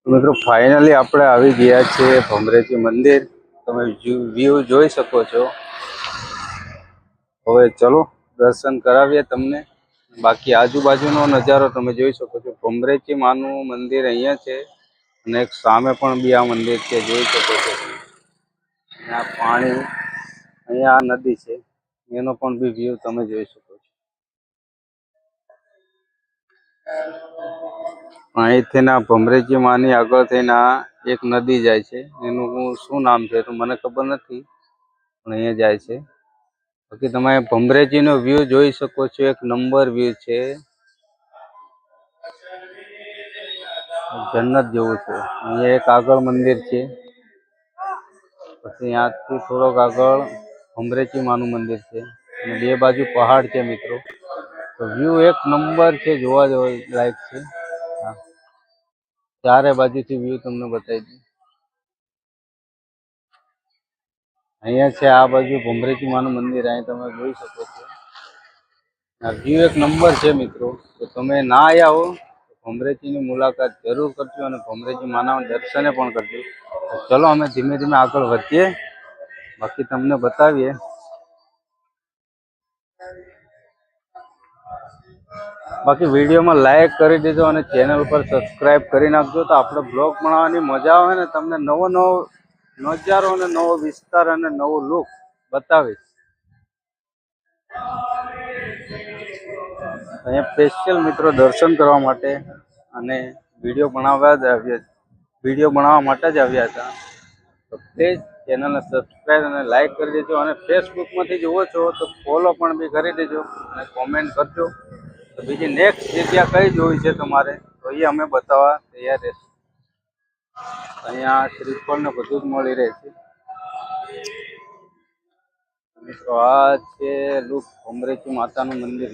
મિત્રો ફાઇનલી આપણે આવી ગયા છે ભમરેજી મંદિર. તમે વ્યૂ જોઈ શકો છો. હવે ચલો દર્શન કરાવીએ તમને. બાકી આજુબાજુનો નજારો તમે જોઈ શકો છો. ભમરેજી માનું મંદિર અહીંયા છે અને એક સામે પણ બી આ મંદિર છે, જોઈ શકો છો. આ પાણી, અહીંયા નદી છે, એનો પણ બી વ્યૂ તમે જોઈ શકો છો. અહીંથી ના ભમરેજી માની આગળ થઈને એક નદી જાય છે, એનું શું નામ છે તો મને ખબર નથી, પણ અહીંયા જાય છે. બાકી તમે ભમરેજીનો વ્યૂ જોઈ શકો છો, એક નંબર વ્યૂ છે, જન્નત જેવું છે. અહીંયા એક આગળ મંદિર છે, પછી ત્યાંથી થોડોક આગળ ભમરેજી માનું મંદિર છે અને બે બાજુ પહાડ છે મિત્રો. તો વ્યૂ એક નંબર છે, જોવા લાયક છે. ચારે બાજુથી વ્યૂ તમને બતાવી દઉં. અહીંયા છે આ બાજુ ભમરેજી માનું મંદિર, અહીં તમે જોઈ શકો છો. આ વ્યૂ એક નંબર છે મિત્રો. તો તમે ના આવ્યા હો તો ભમરેજીની મુલાકાત જરૂર કરજો અને ભમરેજી માના દર્શને પણ કરજો. ચલો અમે ધીમે ધીમે આગળ વધીએ, બાકી તમને બતાવીએ. બાકી વિડીયોમાં લાઈક કરી દેજો અને ચેનલ પર સબસ્ક્રાઈબ કરી નાખજો. તો આપણે બ્લોગ બનાવવાની મજા આવે ને, તમને નવો નજારો અને નવો વિસ્તાર અને નવો લુક બતાવીશ. અહીંયા સ્પેશિયલ મિત્રો દર્શન કરવા માટે અને વિડીયો બનાવવા માટે જ આવ્યા હતા. તો પ્લીઝ ચેનલને સબસ્ક્રાઈબ અને લાઈક કરી દેજો. અને ફેસબુકમાંથી જુઓ છો તો ફોલો પણ બી કરી દેજો અને કોમેન્ટ કરજો. તો બીજી નેક્સ્ટ જગ્યા કઈ જોઈ છે તમારે, તો એ અમે બતાવવા તૈયાર રહેશું. અહીંયા શ્રીફળ ને બધું જ મળી રહે છે. તો આ છે લુક ભમરેજી માતાનું મંદિર.